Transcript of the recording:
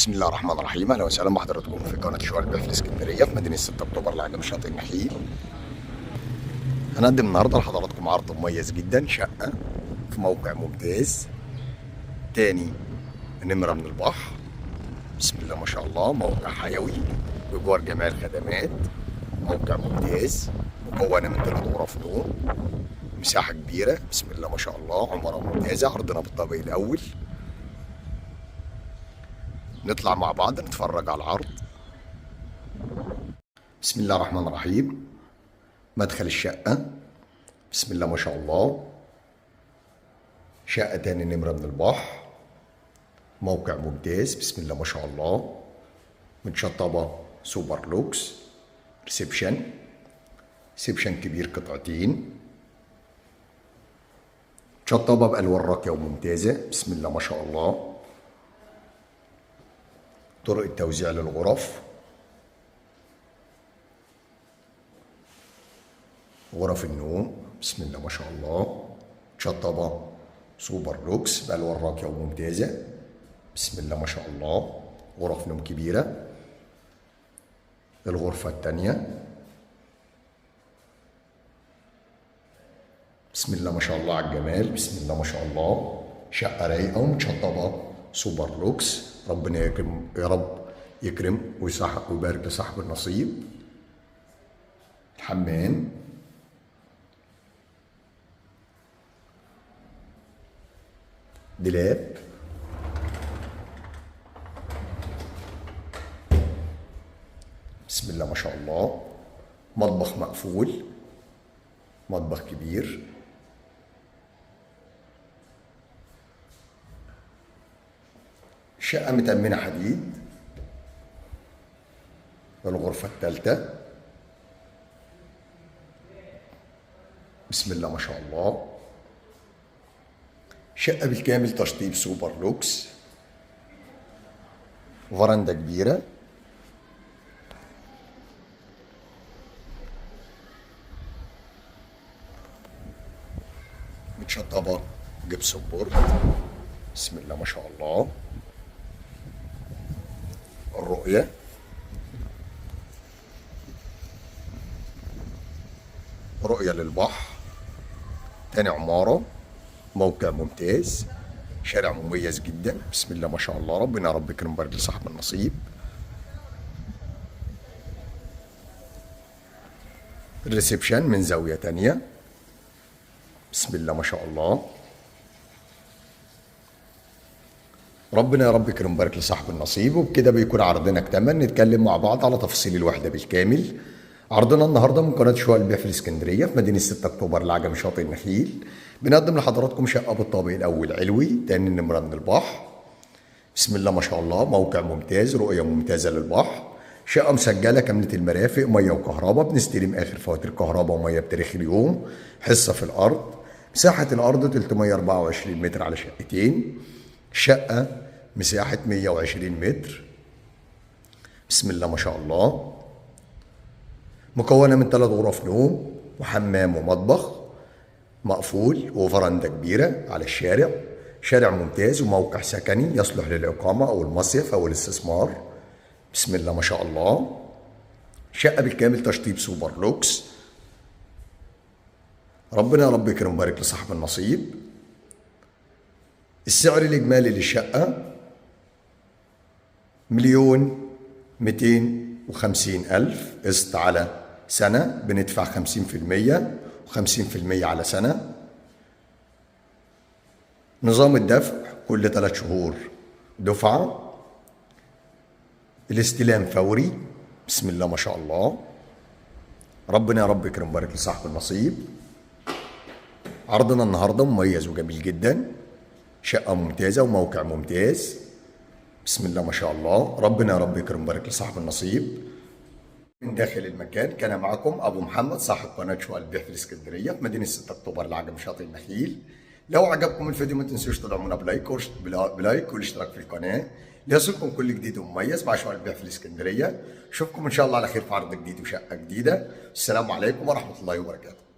بسم الله الرحمن الرحيم. اهلا وسهلا بحضراتكم في قناه شقق البيع في الاسكندريه في مدينه 6 اكتوبر العجم شاطئ النخيل. هنقدم النهارده لحضراتكم عرض مميز جدا، شقه في موقع ممتاز، تاني نمره من البحر. بسم الله ما شاء الله، موقع حيوي بجوار جميع الخدمات، موقع ممتاز مكونه من 3 غرف نوم، مساحه كبيره. بسم الله ما شاء الله، عماره ممتازه. عرضنا بالطابق الاول. نطلع مع بعض نتفرج على العرض. بسم الله الرحمن الرحيم. مدخل الشقة، بسم الله ما شاء الله، شقة تاني نمرة من البحر، موقع ممتاز. بسم الله ما شاء الله، متشطبة سوبر لوكس، ريسبشن كبير قطعتين، متشطبة بألوان راقية وممتازة. بسم الله ما شاء الله. طرق التوزيع للغرف، غرف النوم، بسم الله ما شاء الله، متشطبة سوبر لوكس بألوان راقية وممتازة. بسم الله ما شاء الله، غرف نوم كبيرة. الغرفة الثانية، بسم الله ما شاء الله على الجمال، بسم الله ما شاء الله، شقة رايقة ومتشطبة سوبر لوكس. ربنا يكرم يا رب، يكرم ويبارك لصاحب النصيب. الحمام، دولاب، بسم الله ما شاء الله، مطبخ مقفول، مطبخ كبير. شقة متأمنة حديد. الغرفة الثالثة، بسم الله ما شاء الله، شقة بالكامل تشطيب سوبر لوكس، فرندا كبيرة، متشطبة جبسون بورد. بسم الله ما شاء الله. الرؤية، رؤية للبحر، تاني عمارة، موقع ممتاز، شارع مميز جدا. بسم الله ما شاء الله، ربنا يا رب يكرم ويبارك لصاحب النصيب. الريسبشن من زاوية تانية، بسم الله ما شاء الله، ربنا يا رب يكرم ويبارك لصاحب النصيب. وبكده بيكون عرضنا اكتمل. نتكلم مع بعض على تفاصيل الوحدة بالكامل. عرضنا النهارده من قناه شقق البيع في الاسكندريه في مدينه 6 اكتوبر العجم شاطئ النخيل. بنقدم لحضراتكم شقه بالطابق الاول علوي، تاني نمره من البحر. بسم الله ما شاء الله، موقع ممتاز، رؤيه ممتازه للبحر، شقه مسجله كامله المرافق، ميه وكهرباء، بنستلم اخر فواتير كهرباء وميه بتاريخ اليوم، حصه في الارض. مساحه الارض 324 متر على شقتين، شقه مساحه 120 متر. بسم الله ما شاء الله، مكونة من 3 غرف نوم وحمام ومطبخ مقفول وفرندا كبيرة على الشارع. شارع ممتاز وموقع سكني يصلح للإقامة أو المصيف أو الاستثمار. بسم الله ما شاء الله، شقة بالكامل تشطيب سوبر لوكس. ربنا يا رب يكرم ويبارك لصاحب النصيب. السعر الإجمالي للشقة 1,250,000 قسط على سنة، بندفع 50% و50% على سنة. نظام الدفع كل 3 شهور دفعة. الاستلام فوري. بسم الله ما شاء الله، ربنا يا رب يكرم ويبارك لصاحب النصيب. عرضنا النهارده مميز وجميل جدا، شقة ممتازة وموقع ممتاز. بسم الله ما شاء الله، ربنا يا رب يكرم ويبارك لصاحب النصيب. من داخل المكان كان معكم ابو محمد، صاحب قناه شقق البيع في الاسكندريه في مدينه 6 اكتوبر العجم شاطئ النخيل. لو عجبكم الفيديو ما تنسوش تدعمونا بلايك والاشتراك في القناه ليصلكم كل جديد ومميز مع شقق البيع في الاسكندريه. اشوفكم ان شاء الله على خير في عرض جديد وشقه جديده. السلام عليكم ورحمه الله وبركاته.